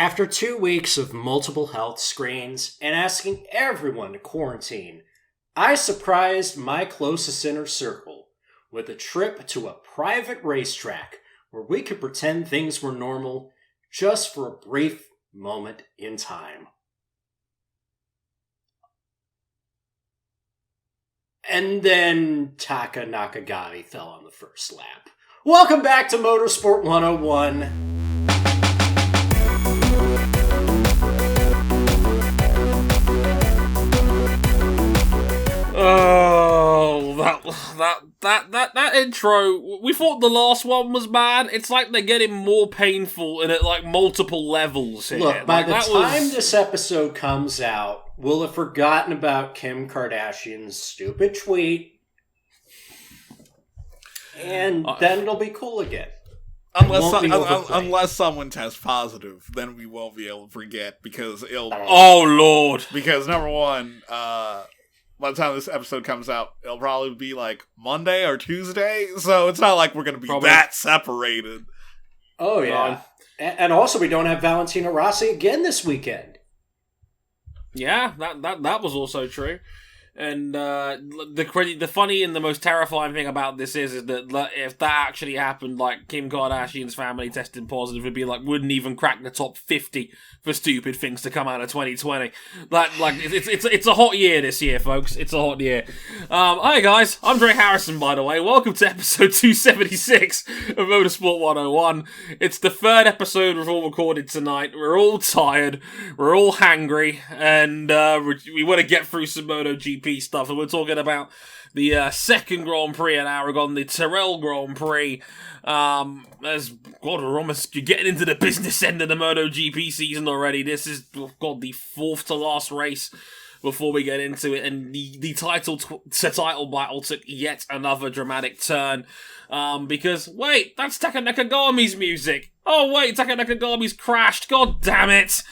After 2 weeks of multiple health screens and asking everyone to quarantine, I surprised my closest inner circle with a trip to a private racetrack where we could pretend things were normal just for a brief moment in time. And then Taka Nakagami fell on the first lap. Welcome back to Motorsport 101. Oh, that intro. We thought the last one was bad. It's like they're getting more painful and at like multiple levels here. Look, by the time this episode comes out, we'll have forgotten about Kim Kardashian's stupid tweet. And then it'll be cool again. Unless someone tests positive, then we won't be able to forget because it'll... Oh, Lord. Because, number one, by the time this episode comes out, it'll probably be like Monday or Tuesday, so it's not like we're going to be that separated. Oh, yeah. And also, we don't have Valentino Rossi again this weekend. Yeah, that was also true. And the funny and the most terrifying thing about this is that if that actually happened, like Kim Kardashian's family testing positive, would be like wouldn't even crack the top 50 for stupid things to come out of 2020. It's a hot year this year, folks. It's a hot year. Hi guys, I'm Dre Harrison, by the way. Welcome to episode 276 of Motorsport 101. It's the third episode we've all recorded tonight. We're all tired. We're all hangry, and we want to get through some MotoGP stuff, and we're talking about the second Grand Prix at Aragon, the Teruel Grand Prix. You're getting into the business end of the MotoGP season already. This is, the fourth to last race before we get into it, and the title battle took yet another dramatic turn. Because, wait, that's Taka Nakagami's music. Oh, wait, Taka Nakagami's crashed. God damn it.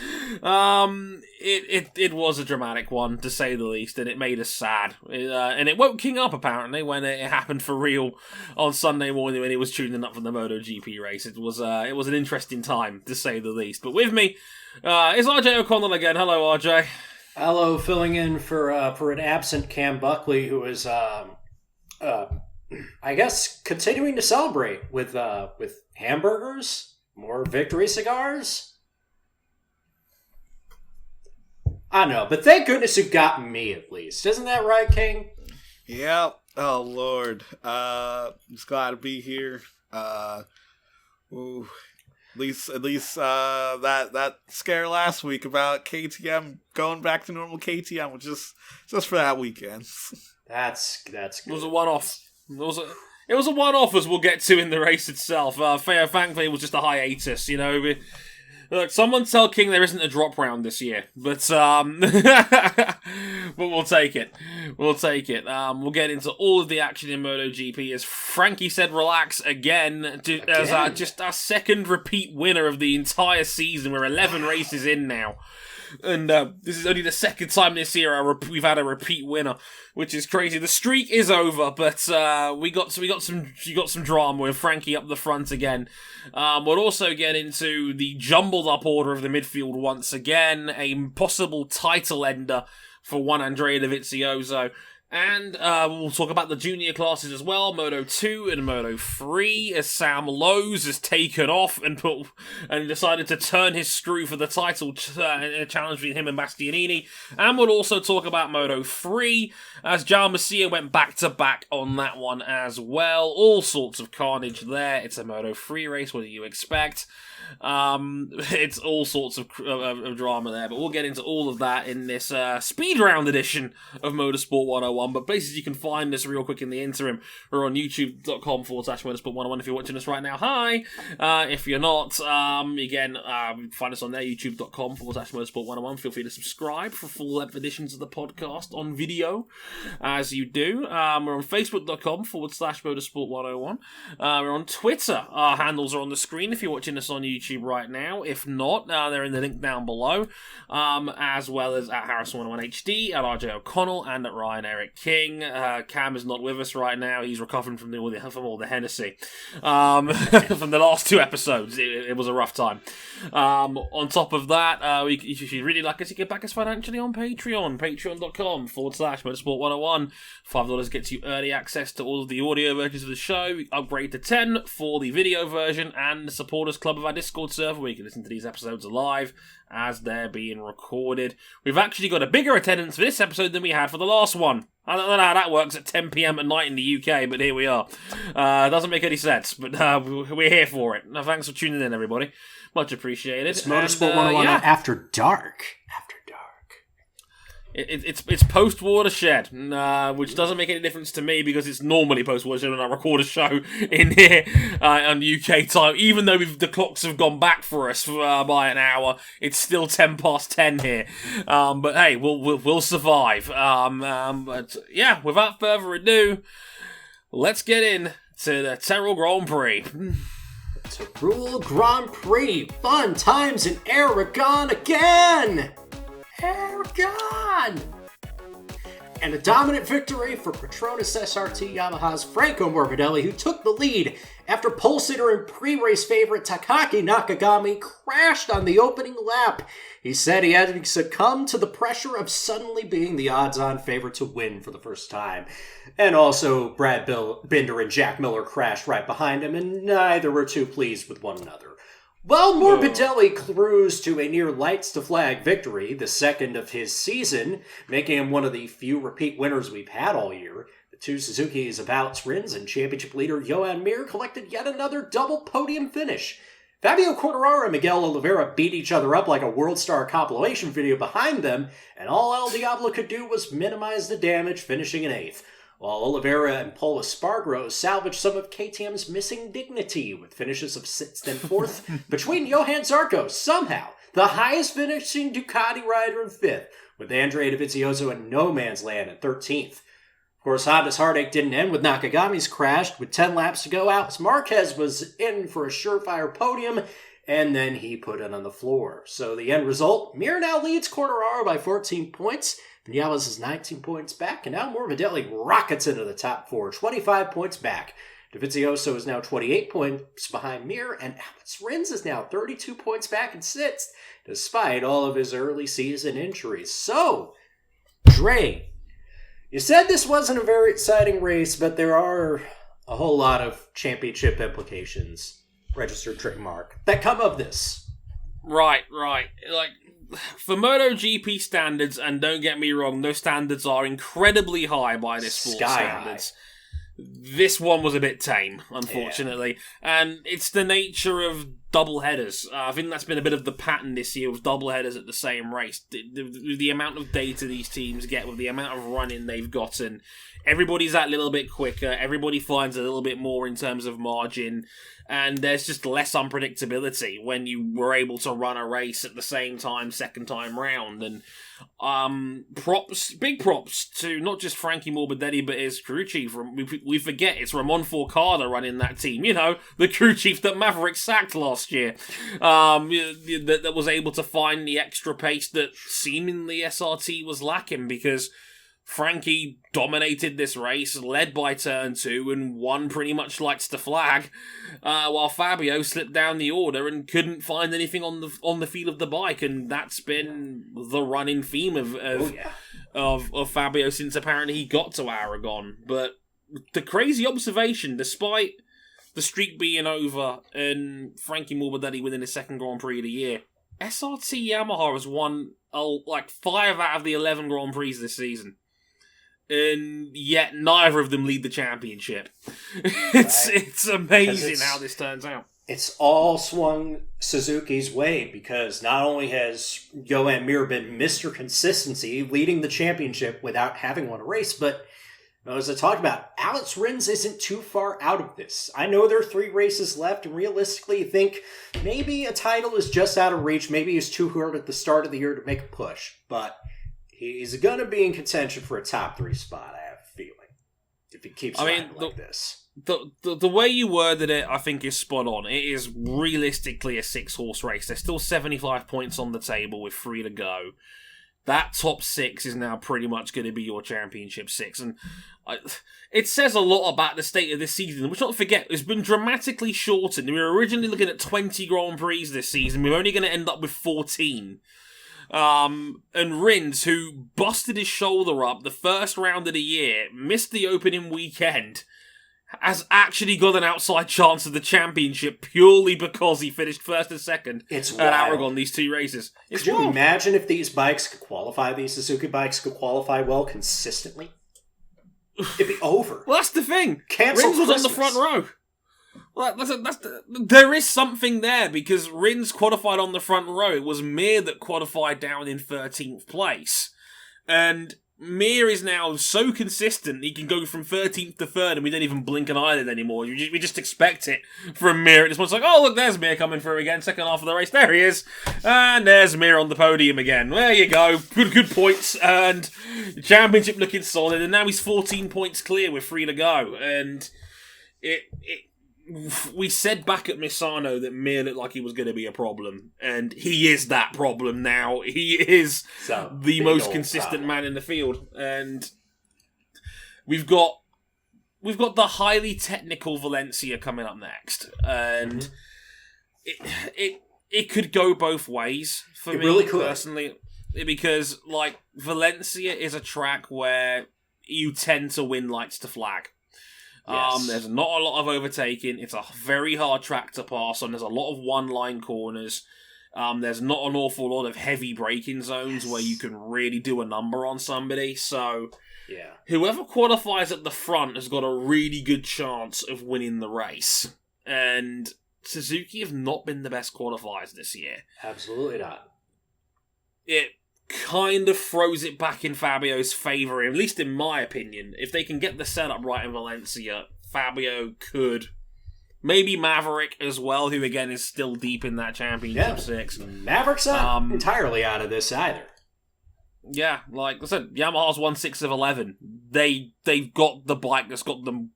It was a dramatic one, to say the least, and it made us sad. And it woke King up, apparently, when it happened for real on Sunday morning when he was tuning up for the MotoGP race. It was an interesting time, to say the least. But with me is RJ O'Connell again. Hello, RJ. Hello, filling in for an absent Cam Buckley, who is, I guess, continuing to celebrate with hamburgers, more victory cigars. I know, but thank goodness you got me at least. Isn't that right, King? Yeah. Oh, Lord. Just glad to be here. At least that scare last week about KTM going back to normal KTM was just for that weekend. That's good. It was a one-off. It was a one-off, as we'll get to in the race itself. Thankfully, it was just a hiatus, you know. Look, someone tell King there isn't a drop round this year, but but we'll take it. We'll take it. We'll get into all of the action in MotoGP. As Franky said, relax again. As just our second repeat winner of the entire season. We're 11 races in now. And this is only the second time this year we've had a repeat winner, which is crazy. The streak is over, but we got some drama with Franky up the front again. We'll also get into the jumbled up order of the midfield once again, a possible title ender for Juan Andrea Dovizioso. And we'll talk about the junior classes as well, Moto 2 and Moto 3, as Sam Lowes has taken off and decided to turn his screw for the title challenge between him and Bastianini. And we'll also talk about Moto 3, as João Macia went back-to-back on that one as well. All sorts of carnage there. It's a Moto 3 race, what do you expect? It's all sorts of drama there, but we'll get into all of that in this speed round edition of Motorsport 101. But basically, you can find us real quick in the interim. We're on youtube.com/Motorsport 101 if you're watching us right now. Hi! If you're not, find us on there, youtube.com/Motorsport 101. Feel free to subscribe for full-length editions of the podcast on video, as you do. We're on facebook.com/Motorsport 101. We're on Twitter. Our handles are on the screen if you're watching us on YouTube right now. If not, they're in the link down below, as well as at Harrison101HD, at RJ O'Connell, and at Ryan Eric King. Cam is not with us right now. He's recovering from all the Hennessy. From the last 2 episodes. It was a rough time. On top of that, if you'd really like us to get back us financially on Patreon. Patreon.com/Motorsport101. $5 gets you early access to all of the audio versions of the show. We upgrade to $10 for the video version, and the Supporters Club of our Discord server where you can listen to these episodes live as they're being recorded. We've actually got a bigger attendance for this episode than we had for the last one. I don't know how that works at 10 p.m. at night in the UK, but here we are. Doesn't make any sense, but we're here for it. Now, thanks for tuning in, everybody. Much appreciated. It's Motorsport 101 After Dark. After Dark. It's post-Watershed, which doesn't make any difference to me because it's normally post-Watershed when I record a show in here on UK time. Even though the clocks have gone back for us by an hour, it's still 10 past 10 here. But hey, we'll survive. But yeah, without further ado, let's get in to the Teruel Grand Prix. Teruel Grand Prix, fun times in Aragon again! Aragon! And a dominant victory for Petronas SRT Yamaha's Franky Morbidelli, who took the lead after pole sitter and pre-race favorite Takaki Nakagami crashed on the opening lap. He said he had succumbed to the pressure of suddenly being the odds-on favorite to win for the first time. And also, Brad Binder and Jack Miller crashed right behind him, and neither were too pleased with one another. Well, Morbidelli cruised to a near lights-to-flag victory, the second of his season, making him one of the few repeat winners we've had all year. The 2 Suzuki's About Rins and championship leader Johan Mir collected yet another double podium finish. Fabio Quartararo and Miguel Oliveira beat each other up like a World Star compilation video behind them, and all El Diablo could do was minimize the damage, finishing in 8th. While Oliveira and Paul Espargaro salvaged some of KTM's missing dignity with finishes of 6th and 4th between Johan Zarco, somehow the highest finishing Ducati rider in 5th, with Andrea Dovizioso in no man's land at 13th. Of course, Honda's heartache didn't end with Nakagami's crash. With 10 laps to go, Alex Marquez was in for a surefire podium, and then he put it on the floor. So the end result, Mir now leads Quartararo by 14 points, Vinales is 19 points back, and now Morbidelli rockets into the top 4, 25 points back. Dovizioso is now 28 points behind Mir, and Alex Rins is now 32 points back in 6th, despite all of his early season injuries. So, Dre, you said this wasn't a very exciting race, but there are a whole lot of championship implications, registered trademark, that come of this. Right. Like, for MotoGP standards, and don't get me wrong, those standards are incredibly high by this sport standards. This one was a bit tame, unfortunately. Yeah. And it's the nature of double headers. I think that's been a bit of the pattern this year with double headers at the same race. The amount of data these teams get with the amount of running they've gotten, everybody's that little bit quicker. Everybody finds a little bit more in terms of margin. And there's just less unpredictability when you were able to run a race at the same time, second time round. And big props to not just Franky Morbidelli, but his crew chief. We forget it's Ramon Forcada running that team. You know, the crew chief that Maverick sacked last year. That was able to find the extra pace that seemingly SRT was lacking, because Franky dominated this race, led by turn 2, and won pretty much lights to flag, while Fabio slipped down the order and couldn't find anything on the feel of the bike, and that's been the running theme of Fabio since apparently he got to Aragon. But the crazy observation, despite the streak being over and Franky Morbidelli winning his second Grand Prix of the year, SRT Yamaha has won 5 out of the 11 Grand Prix this season. And yet neither of them lead the championship. It's amazing how this turns out. It's all swung Suzuki's way, because not only has Johan Mir been Mr. Consistency, leading the championship without having won a race, but as I talked about, Alex Rins isn't too far out of this. I know there are 3 races left, and realistically, you think maybe a title is just out of reach. Maybe he's too hurt at the start of the year to make a push, but he's going to be in contention for a top 3 spot, I have a feeling, if he keeps riding like this. The way you worded it, I think, is spot on. It is realistically a 6-horse race. There's still 75 points on the table with 3 to go. that top 6 is now pretty much going to be your championship 6. And it says a lot about the state of this season, which, not forget, has been dramatically shortened. We were originally looking at 20 Grand Prix this season. We're only going to end up with 14. And Rins, who busted his shoulder up the first round of the year, missed the opening weekend, has actually got an outside chance of the championship purely because he finished first and second at Aragon these 2 races. Could you imagine if these bikes could qualify, these Suzuki bikes could qualify well consistently? It'd be over. Well, that's the thing. Cancel Rins was on the front row. Well, there is something there, because Rins qualified on the front row. It was Mir that qualified down in 13th place. And Mir is now so consistent, he can go from 13th to 3rd, and we don't even blink an eyelid anymore. We just expect it from Mir. At this point, it's like, oh, look, there's Mir coming through again, second half of the race. There he is. And there's Mir on the podium again. There you go. Good points. And the championship looking solid. And now he's 14 points clear with 3 to go. And we said back at Misano that Mir looked like he was going to be a problem, and he is that problem now. He is the most consistent man in the field, and we've got the highly technical Valencia coming up next, and it could go both ways for me really personally, because like Valencia is a track where you tend to win lights to flag. Yes. There's not a lot of overtaking. It's a very hard track to pass on. There's a lot of one-line corners. There's not an awful lot of heavy braking zones where you can really do a number on somebody. So, whoever qualifies at the front has got a really good chance of winning the race. And Suzuki have not been the best qualifiers this year. Absolutely not. It kind of throws it back in Fabio's favour, at least in my opinion. If they can get the setup right in Valencia, Fabio could. Maybe Maverick as well, who again is still deep in that championship 6. Maverick's not entirely out of this either. Yeah, like I said, Yamaha's won 6 of 11. They've got the bike that's got them,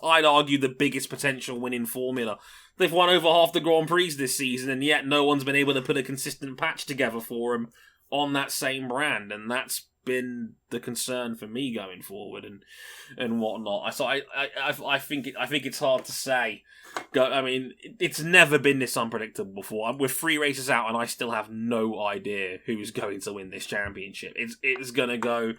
I'd argue, the biggest potential winning formula. They've won over half the Grand Prix this season, and yet no one's been able to put a consistent patch together for them on that same brand, and that's been the concern for me going forward and whatnot. So I think it's hard to say. I mean, it's never been this unpredictable before. We're 3 races out, and I still have no idea who's going to win this championship. It's gonna go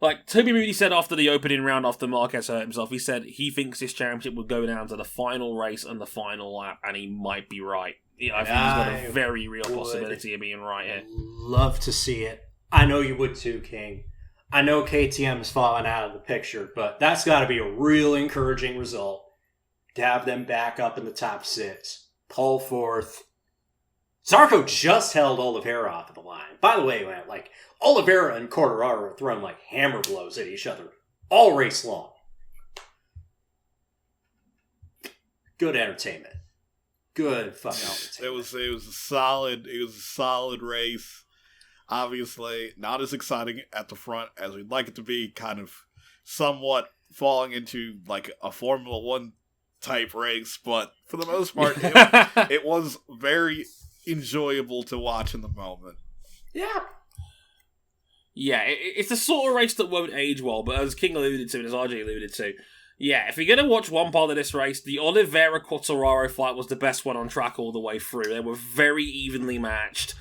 like Toby Moody said after the opening round, after Marquez hurt himself. He said he thinks this championship will go down to the final race and the final lap, and he might be right. Yeah, I think he's got a very real possibility of being right here. Love to see it. I know you would too, King. I know KTM is falling out of the picture, but that's got to be a real encouraging result to have them back up in the top 6. Pole 4th. Zarco just held Oliveira off of the line. By the way, man, like Oliveira and Quartararo are throwing like hammer blows at each other all race long. Good entertainment. Good fucking entertainment. It was a solid race. Obviously, not as exciting at the front as we'd like it to be. Kind of somewhat falling into like a Formula One type race, but for the most part, it was very enjoyable to watch in the moment. Yeah. Yeah, it's the sort of race that won't age well, but as King alluded to and as RJ alluded to, yeah, if you're going to watch one part of this race, the Oliveira-Quartararo fight was the best one on track all the way through. They were very evenly matched.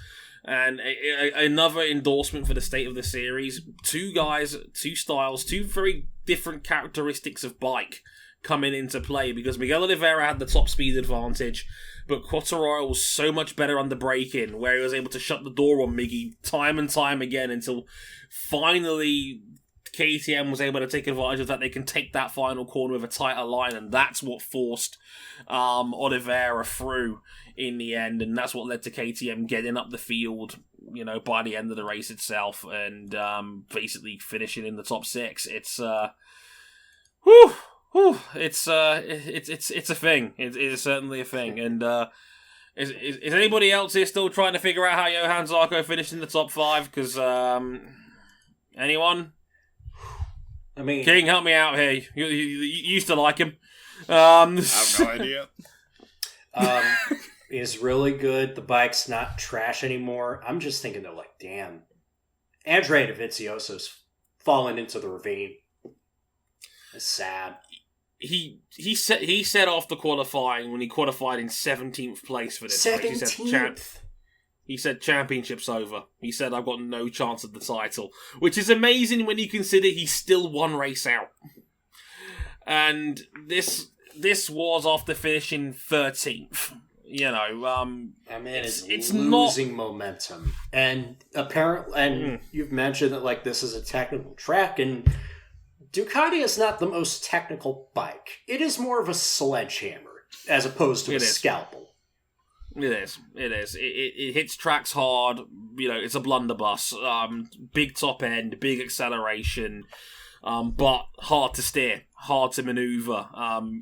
And another endorsement for the state of the series. 2 guys, 2 styles, 2 very different characteristics of bike coming into play, because Miguel Oliveira had the top speed advantage, but Quartararo was so much better under braking, where he was able to shut the door on Miggy time and time again until finally KTM was able to take advantage of that. They can take that final corner with a tighter line, and that's what forced Oliveira through in the end, and that's what led to KTM getting up the field, you know, by the end of the race itself, and basically finishing in the top 6. It's it's a thing. It is certainly a thing, and is anybody else here still trying to figure out how Johan Zarco finished in the top 5? Because anyone? I mean, King, help me out here. You used to like him. I have no idea. Is really good. The bike's not trash anymore. I'm just thinking though, like, damn, Andrea Dovizioso's fallen into the ravine. It's sad. He said after qualifying, when he qualified in 17th place for this race, 17th. He said championship's over. He said, I've got no chance at the title. Which is amazing when you consider he's still one race out. And this was after finishing 13th. You know, I mean, it's losing not momentum. And apparently, you've mentioned that like this is a technical track, and Ducati is not the most technical bike. It is more of a sledgehammer as opposed to a scalpel. It is. It hits tracks hard. You know, it's a blunderbuss. Big top end, big acceleration, but hard to steer, hard to maneuver.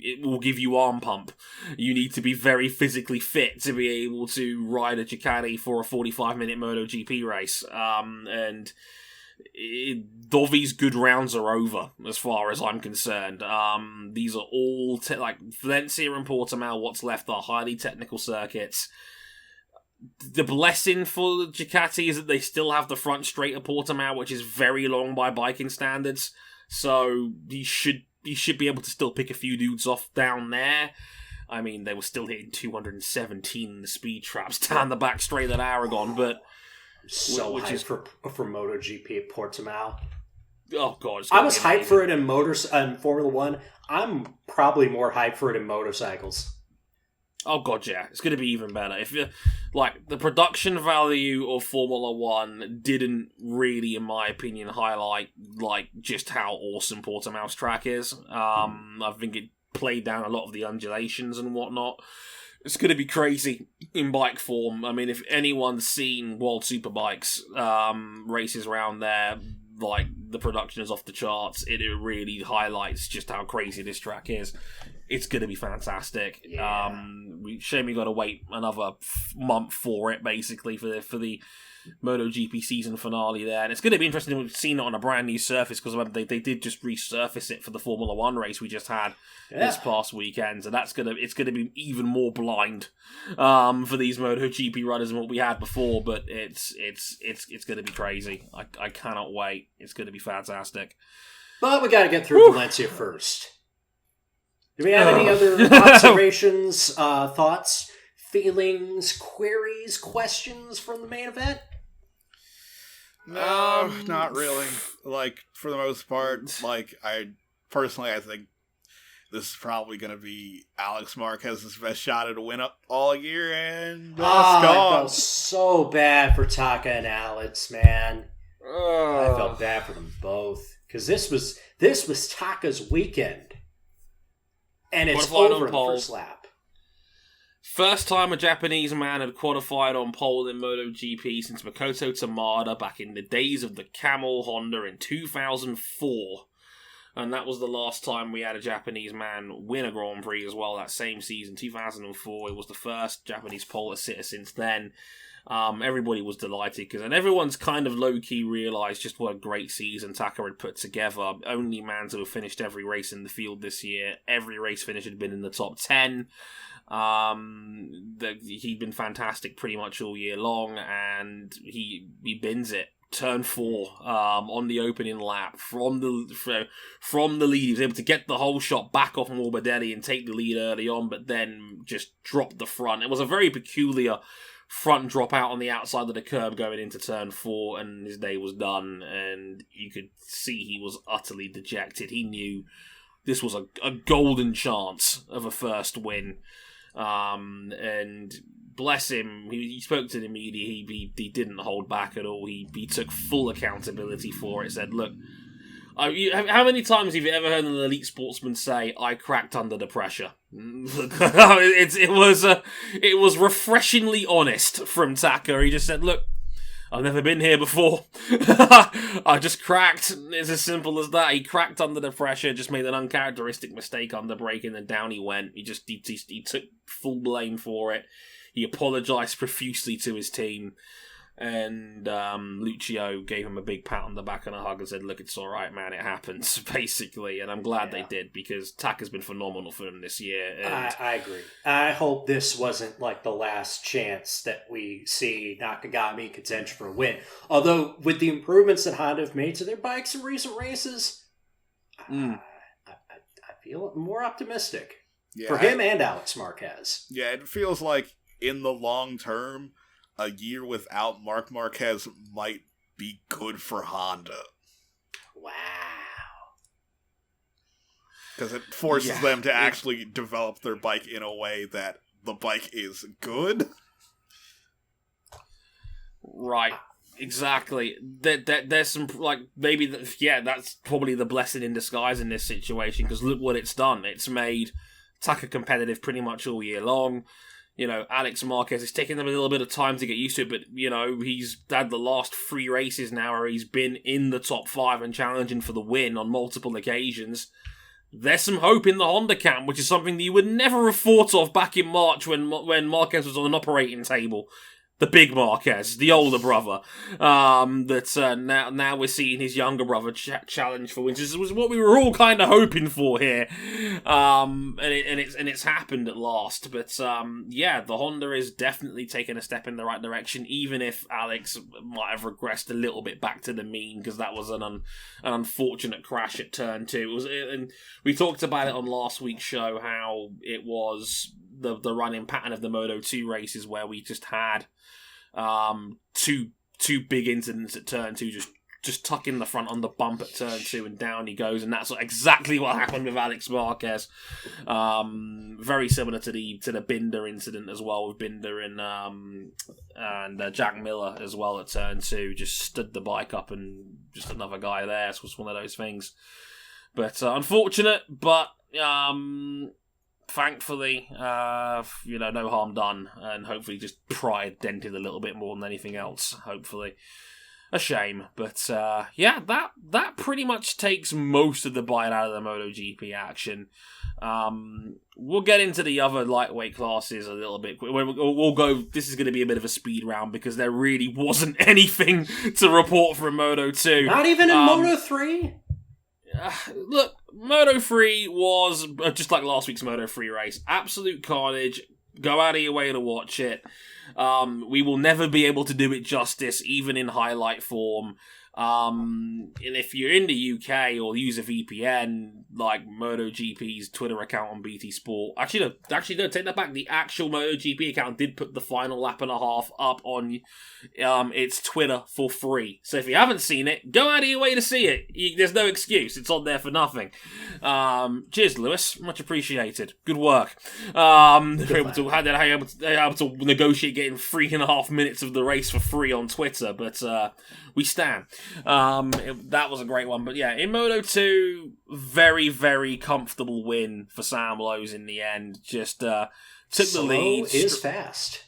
It will give you arm pump. You need to be very physically fit to be able to ride a Ducati for a 45-minute MotoGP race. And Dovi's good rounds are over, as far as I'm concerned. These are all, like Valencia and Portimao, what's left are highly technical circuits. The blessing for Ducati is that they still have the front straight at Portimao, which is very long by biking standards. So you should be able to still pick a few dudes off down there. I mean, they were still hitting 217 in the speed traps down the back straight at Aragon, but so hyped for MotoGP at Portimao. Oh god, I was hyped for it in Formula One. I'm probably more hyped for it in motorcycles. Oh god, yeah, it's going to be even better. If you like, the production value of Formula One didn't really, in my opinion, highlight like just how awesome Portimao's track is. I think it played down a lot of the undulations and whatnot. It's going to be crazy in bike form. I mean, if anyone's seen World Superbikes races around there, like, the production is off the charts. It really highlights just how crazy this track is. It's going to be fantastic. Yeah. Shame we got to wait another month for it, basically, for the MotoGP season finale there. And it's going to be interesting to see it on a brand new surface, because they did just resurface it for the Formula One race we just had this past weekend. So it's going to be even more blind for these MotoGP runners than what we had before. But it's going to be crazy. I cannot wait. It's going to be fantastic. But we got to get through Valencia first. Do we have any other observations, thoughts, feelings, queries, questions from the main event? No, not really. Like, for the most part, like, I think this is probably going to be Alex Marquez's best shot at a win up all year, and I felt so bad for Taka and Alex, man. I felt bad for them both, because this was Taka's weekend, and it's over in the first lap. First time a Japanese man had qualified on pole in MotoGP since Makoto Tamada back in the days of the Camel Honda in 2004. And that was the last time we had a Japanese man win a Grand Prix as well, that same season, 2004. It was the first Japanese pole sitter since then. Everybody was delighted, and everyone's kind of low-key realised just what a great season Taka had put together. Only man to have finished every race in the field this year. Every race finish had been in the top 10. He'd been fantastic pretty much all year long, and he bins it. Turn 4 on the opening lap from the lead. He was able to get the whole shot back off Morbidelli and take the lead early on, but then just dropped the front. It was a very peculiar front drop out on the outside of the curb going into turn 4, and his day was done, and you could see he was utterly dejected. He knew this was a golden chance of a first win. And bless him, he spoke to the media. He didn't hold back at all. He took full accountability for it. Said, "Look, how many times have you ever heard an elite sportsman say, 'I cracked under the pressure'?" It was refreshingly honest from Taka. He just said, "Look, I've never been here before. I just cracked. It's as simple as that." He cracked under the pressure, just made an uncharacteristic mistake under braking, and down he went. He took full blame for it. He apologised profusely to his team. And Lucio gave him a big pat on the back and a hug and said, look, it's all right, man, it happens, basically. And I'm glad they did, because Taka's been phenomenal for him this year. And I agree. I hope this wasn't like the last chance that we see Nakagami in contention for a win. Although, with the improvements that Honda have made to their bikes in recent races, I feel more optimistic for him and Alex Marquez. Yeah, it feels like in the long term, a year without Marc Marquez might be good for Honda. Wow. Because it forces them to actually develop their bike in a way that the bike is good. Right. Exactly. There's some, like, maybe, that's probably the blessing in disguise in this situation, because look what it's done. It's made Taka competitive pretty much all year long. You know, Alex Marquez, it's taken them a little bit of time to get used to it, but, you know, he's had the last 3 races now where he's been in the top 5 and challenging for the win on multiple occasions. There's some hope in the Honda camp, which is something that you would never have thought of back in March when Marquez was on an operating table. The big Marquez, the older brother. Now we're seeing his younger brother challenge for wins. This was what we were all kind of hoping for here, and it's happened at last. But the Honda is definitely taking a step in the right direction. Even if Alex might have regressed a little bit back to the mean, because that was an unfortunate crash at turn 2. And we talked about it on last week's show, how it was the running pattern of the Moto2 races where we just had two big incidents at turn 2, just tucking the front on the bump at turn 2 and down he goes, and that's exactly what happened with Alex Marquez. Very similar to the Binder incident as well, with Binder and Jack Miller as well at turn 2, just stood the bike up and just another guy there. It was one of those things, but unfortunate, but thankfully, no harm done, and hopefully just pride dented a little bit more than anything else, hopefully. A shame, but that pretty much takes most of the bite out of the MotoGP action. We'll get into the other lightweight classes a little bit. We'll go, this is going to be a bit of a speed round, because there really wasn't anything to report from Moto2. Not even in Moto3? Look, Moto3 was just like last week's Moto3 race. Absolute carnage. Go out of your way to watch it. We will never be able to do it justice, even in highlight form. And if you're in the UK or use a VPN, like MotoGP's Twitter account on BT Sport, actually no, take that back. The actual MotoGP account did put the final lap and a half up on its Twitter for free. So if you haven't seen it, go out of your way to see it. There's no excuse. It's on there for nothing. Cheers, Lewis. Much appreciated. Good work. Able to negotiate getting 3.5 minutes of the race for free on Twitter, but we stand. That was a great one. But yeah, in Moto2, very, very comfortable win for Sam Lowes in the end. Just took the lead. Slow is fast.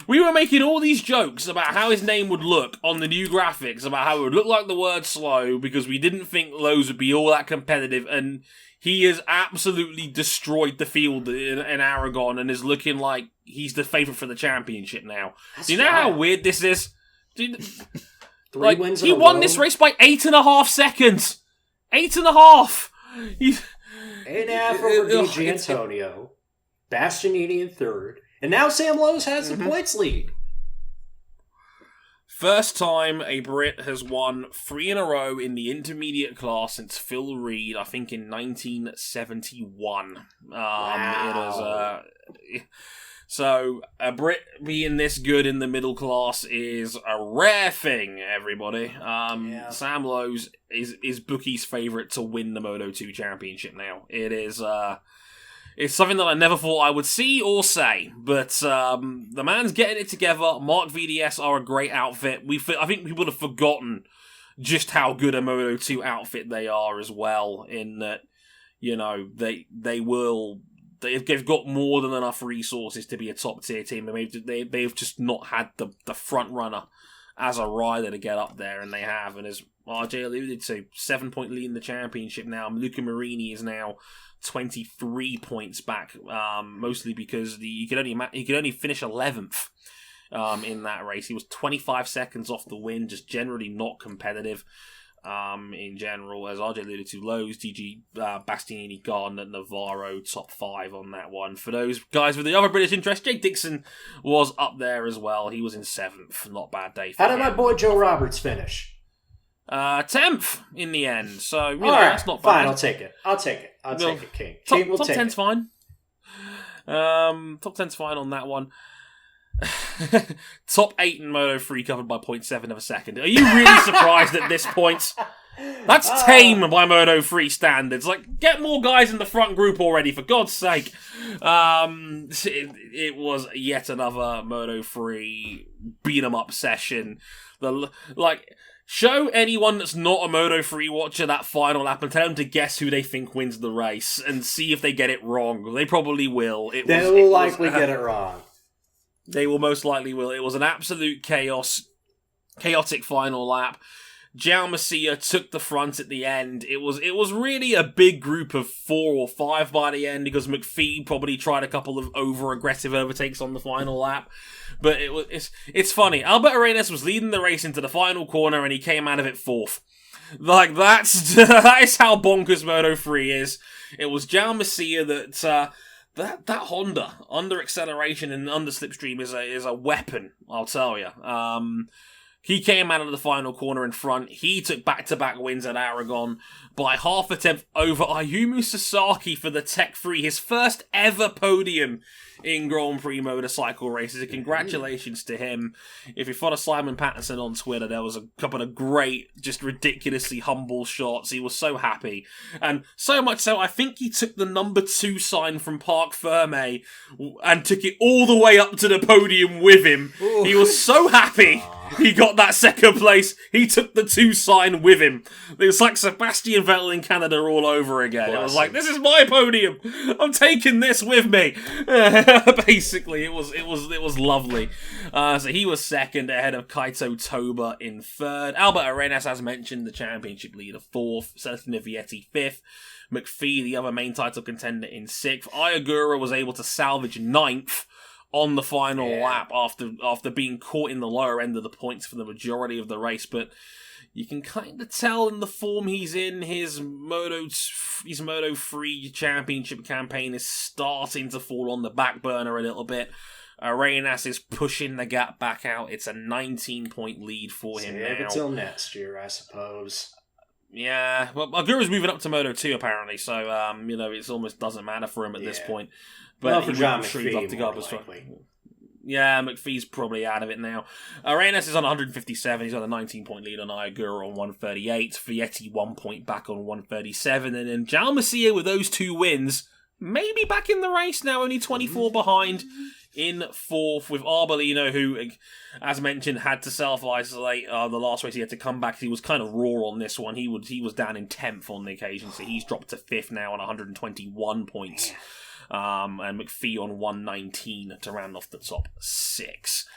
We were making all these jokes about how his name would look on the new graphics, about how it would look like the word slow, because we didn't think Lowes would be all that competitive, and he has absolutely destroyed the field in Aragon and is looking like he's the favourite for the championship now. Do you know how weird this is? Three wins in he a won row? this race by 8.5 seconds. 8.5. 8.5 over Di Antonio, Bastianini in third, and now Sam Lowes has the points lead. First time a Brit has won 3 in a row in the intermediate class since Phil Reed, I think in 1971. Wow. So a Brit being this good in the middle class is a rare thing, everybody. Sam Lowes is bookies' favourite to win the Moto2 championship now. It is it's something that I never thought I would see or say, but the man's getting it together. Mark VDS are a great outfit. I think people have forgotten just how good a Moto2 outfit they are as well, in that, you know, they've got more than enough resources to be a top tier team, and they've just not had the front runner as a rider to get up there, and they have. And as RJ alluded to, 7-point lead in the championship now. Luca Marini is now 23 points back, mostly because he could only finish 11th in that race. He was 25 seconds off the win, just generally not competitive. In general, as RJ alluded to, Lowe's, DG, Bastianini, Gardner, Navarro, top 5 on that one. For those guys with the other British interest, Jake Dixon was up there as well. He was in 7th. Not a bad day for How him. did my boy Joe Roberts finish? 10th in the end. So, you know, All right, that's not bad. fine, I'll take it. I'll take it, King. King will top take 10's it. fine. Top 10's fine on that one. Top 8 in Moto 3 covered by 0.7 of a second. Are you really surprised at this point? That's tame by Moto 3 standards. Like, get more guys in the front group already, for God's sake. It was yet another Moto 3 beat 'em up session. Show anyone that's not a Moto 3 watcher that final lap and tell them to guess who they think wins the race and see if they get it wrong. They probably will. They will likely get it wrong. They will most likely will. It was an absolute chaotic final lap. Jaume Masia took the front at the end. It was really a big group of 4 or 5 by the end because McPhee probably tried a couple of over-aggressive overtakes on the final lap. But it's funny. Albert Arenas was leading the race into the final corner and he came out of it 4th. Like, that is how bonkers Moto 3 is. It was Jaume Masia that Honda under acceleration and under slipstream is a weapon, I'll tell you. He came out of the final corner in front. He took back-to-back wins at Aragon by half a tenth over Ayumu Sasaki for the Tech 3, his first ever podium in Grand Prix motorcycle races. Congratulations to him. If you follow Simon Patterson on Twitter, there was a couple of great, just ridiculously humble shots. He was so happy. And so much so, I think he took the number 2 sign from Parc Ferme and took it all the way up to the podium with him. Ooh. He was so happy. He got that second place. He took the 2 sign with him. It was like Sebastian Vettel in Canada all over again. It was like, this is my podium. I'm taking this with me. Basically, it was lovely. So he was second ahead of Kaito Toba in 3rd. Albert Arenas, as mentioned, the championship leader 4th. Celestino Vietti 5th. McPhee, the other main title contender, in 6th. Iagura was able to salvage 9th. On the final lap after being caught in the lower end of the points for the majority of the race, but you can kind of tell in the form he's in, his Moto 3 championship campaign is starting to fall on the back burner a little bit. Arenas is pushing the gap back out. It's a 19-point lead for him now. Until next year, I suppose. Yeah, well, Agura's moving up to Moto 2 apparently, so it almost doesn't matter for him at this point. But for John McPhee, yeah, McPhee's probably out of it now. Arenas is on 157. He's on a 19-point lead on Iagura on 138. Vietti 1 point back on 137. And then Jaume Masia with those 2 wins, maybe back in the race now, only 24 behind in 4th with Arbolino, who, as mentioned, had to self-isolate the last race. He had to come back. He was kind of raw on this one. He was down in 10th on the occasion, so he's dropped to 5th now on 121 points. And McPhee on 119 to round off the top 6.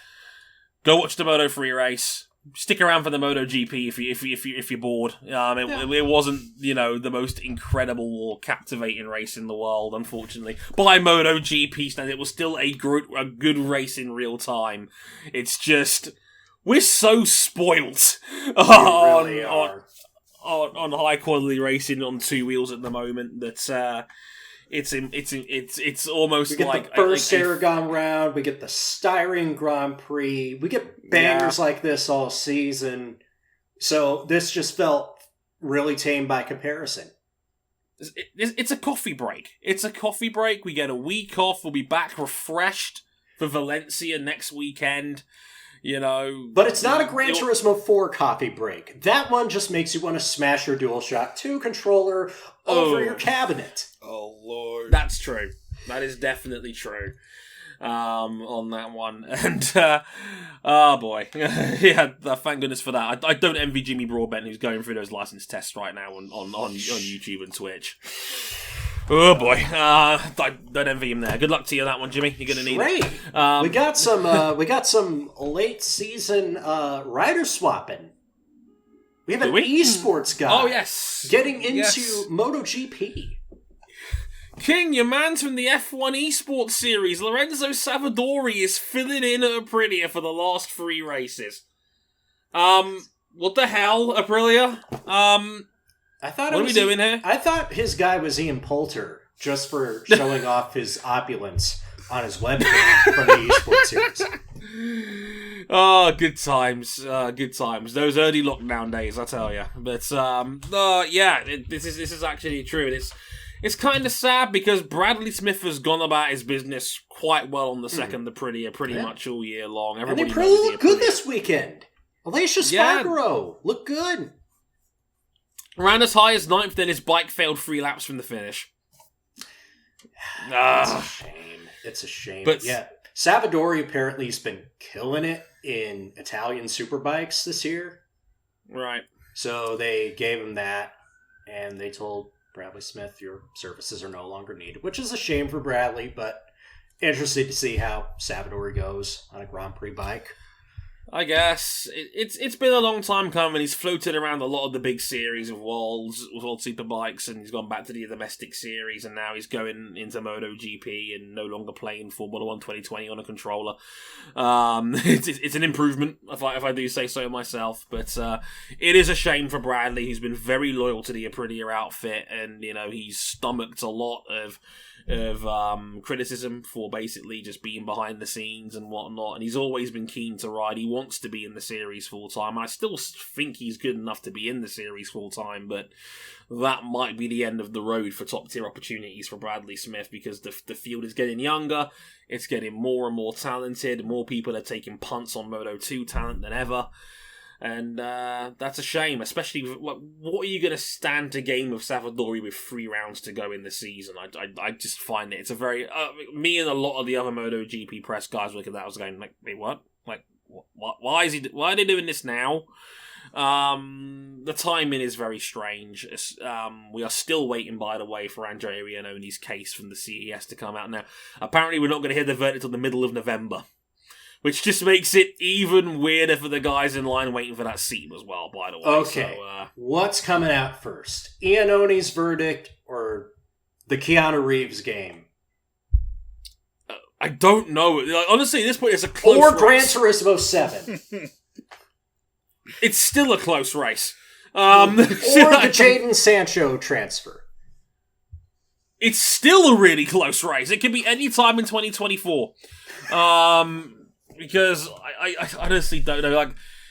Go watch the Moto 3 race. Stick around for the MotoGP if you're bored. It wasn't the most incredible or captivating race in the world, unfortunately. By MotoGP standards, it was still a good race in real time. It's just we're so spoilt on high quality racing on 2 wheels at the moment that. It's almost we get like the first Aragon round, we get the Styrian Grand Prix, we get bangers like this all season. So this just felt really tame by comparison. It's a coffee break. It's a coffee break. We get a week off. We'll be back refreshed for Valencia next weekend. But it's not a Gran Turismo 4 coffee break. That one just makes you want to smash your DualShock 2 controller over your cabinet. Oh, Lord. That's true. That is definitely true. On that one. And, oh boy. Yeah, thank goodness for that. I don't envy Jimmy Broadbent, who's going through those license tests right now on YouTube and Twitch. Oh boy. Don't envy him there. Good luck to you on that one, Jimmy. You're going to need it. We got some late season rider swapping. We have an esports guy. Oh, yes. Getting into MotoGP. King, your man from the F1 Esports Series, Lorenzo Savadori, is filling in at Aprilia for the last 3 races. What the hell, Aprilia? I thought what are we doing here? I thought his guy was Ian Poulter, just for showing off his opulence on his webpage from the Esports Series. Oh, good times. Good times. Those early lockdown days, I tell you. But, yeah, this is actually true. It's kind of sad because Bradley Smith has gone about his business quite well on the second Aprilia pretty much all year long. And they look good this weekend. Alicia Spargaro looked good. Ran as high as 9th, then his bike failed 3 laps from the finish. It's a shame. It's a shame. But yeah, Savadori apparently has been killing it in Italian superbikes this year. Right. So they gave him that, and they told Bradley Smith, your services are no longer needed, which is a shame for Bradley, but interested to see how Savadori goes on a Grand Prix bike. I guess it's been a long time coming. He's floated around a lot of the big series of World Superbikes, and he's gone back to the domestic series, and now he's going into MotoGP and no longer playing Formula 1 2020 on a controller. It's an improvement, if I do say so myself. But it is a shame for Bradley, who's been very loyal to the Aprilia outfit, and he's stomached a lot of criticism for basically just being behind the scenes and whatnot, and he's always been keen to ride. He wants to be in the series full time. I still think he's good enough to be in the series full time, but that might be the end of the road for top tier opportunities for Bradley Smith, because the field is getting younger, it's getting more and more talented, more people are taking punts on Moto2 talent than ever. And that's a shame, especially what are you going to stand to gain with Savadori with 3 rounds to go in the season? I just find it's a very me and a lot of the other MotoGP press guys look at that. I was going like, wait, what? Like, what? Why are they doing this now? The timing is very strange. We are still waiting, by the way, for Andrea Iannoni's case from the CES to come out now. Apparently, we're not going to hear the verdict until the middle of November. Which just makes it even weirder for the guys in line waiting for that seat as well, by the way. Okay, so, what's coming out first? Iannoni's verdict or the Keanu Reeves game? I don't know. Honestly, at this point, it's a close race. Or Gran Turismo 7. It's still a close race. Or the Jadon Sancho transfer. It's still a really close race. It could be any time in 2024. Because I honestly don't know. Like,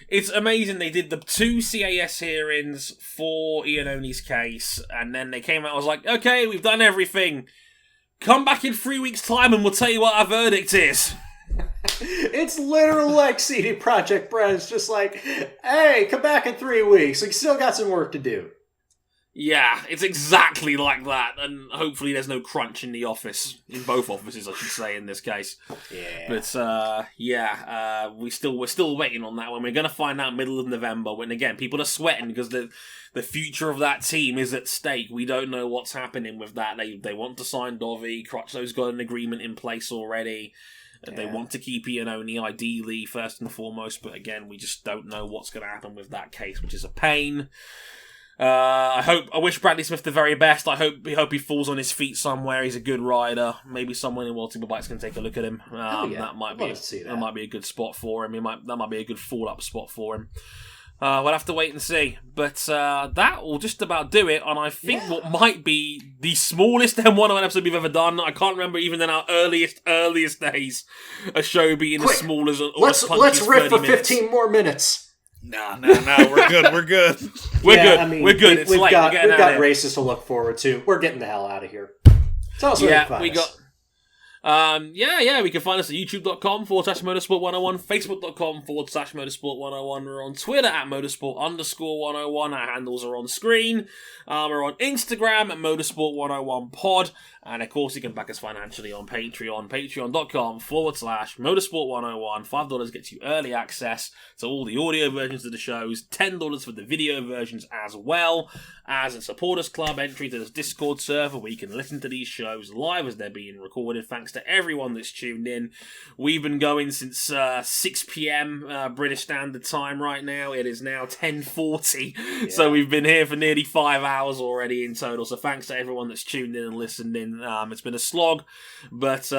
it's amazing they did the 2 CAS hearings for Iannoni's case, and then they came out and was like, okay, we've done everything. Come back in 3 weeks' time and we'll tell you what our verdict is. It's literally like CD Projekt Red. It's just like, hey, come back in 3 weeks. We still got some work to do. Yeah, it's exactly like that, and hopefully there's no crunch in the office, in both offices, I should say, in this case. Yeah. But, we're still waiting on that one. We're going to find out middle of November, when, again, people are sweating because the future of that team is at stake. We don't know what's happening with that. They want to sign Dovi. Crutchlow's got an agreement in place already. Yeah. They want to keep Iannoni, ideally, first and foremost, but again, we just don't know what's going to happen with that case, which is a pain. I wish Bradley Smith the very best. I hope he falls on his feet somewhere. He's a good rider. Maybe someone in World Superbikes can take a look at him. That might be a good spot for him. That might be a good fall-up spot for him. We'll have to wait and see. But that will just about do it on, I think, what might be the smallest M101 episode we've ever done. I can't remember even in our earliest days a show being as small as let's riff for 15 more minutes. No, we're good. We're good. We're good. It's we've late. got races to look forward to. We're getting the hell out of here. Tell us where to find us. We can find us at youtube.com/motorsport101, facebook.com/motorsport101. We're on Twitter at motorsport_101. Our handles are on screen. We're on Instagram at motorsport101pod. And of course, you can back us financially on Patreon, patreon.com/motorsport101. $5 gets you early access to all the audio versions of the shows, $10 for the video versions, as well as a supporters club entry to this Discord server where you can listen to these shows live as they're being recorded, thanks to everyone that's tuned in. We've been going since 6 p.m. British Standard Time right now. It is now 10:40, so we've been here for nearly 5 hours already in total. So thanks to everyone that's tuned in and listened in. It's been a slog, but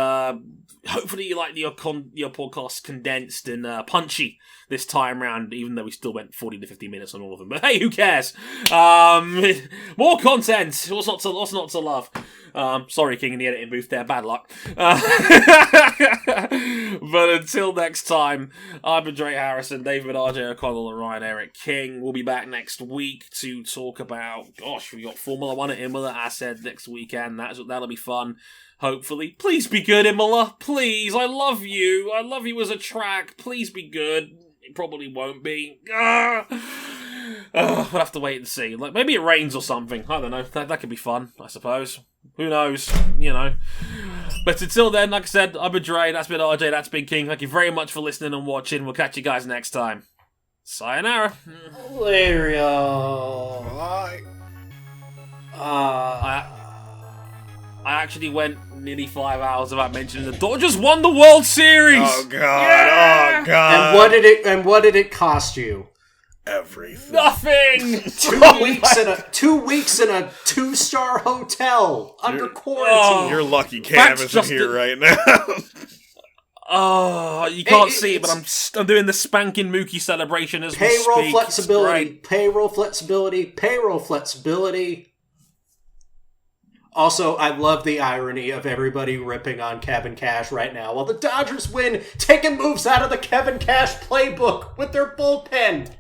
hopefully you like your podcast condensed and punchy this time round, even though we still went 40 to 50 minutes on all of them. But hey, who cares? More content. What's not to love? Sorry, King in the editing booth there. Bad luck. But until next time, I've been Drake Harrison, David RJ O'Connell, and Ryan Eric King. We'll be back next week to talk about, we got Formula 1 at Imola, I said, next weekend. That'll be fun. Hopefully. Please be good, Imola. Please. I love you. I love you as a track. Please be good. It probably won't be. We'll have to wait and see. Like, maybe it rains or something. I don't know. That could be fun, I suppose. Who knows? But until then, like I said, I've been Dre, that's been RJ, that's been King. Thank you very much for listening and watching. We'll catch you guys next time. Sayonara. Later, y'all. Bye. I actually went nearly 5 hours without mentioning the Dodgers won the World Series. Oh god! Yeah! Oh god! And what did it cost you? Everything. Nothing. 2 weeks in a 2-star hotel under quarantine. You're lucky Cam isn't here right now. Oh, you can't see it, but I'm doing the spanking Mookie celebration as we speak. Payroll flexibility. Also, I love the irony of everybody ripping on Kevin Cash right now while the Dodgers win, taking moves out of the Kevin Cash playbook with their bullpen.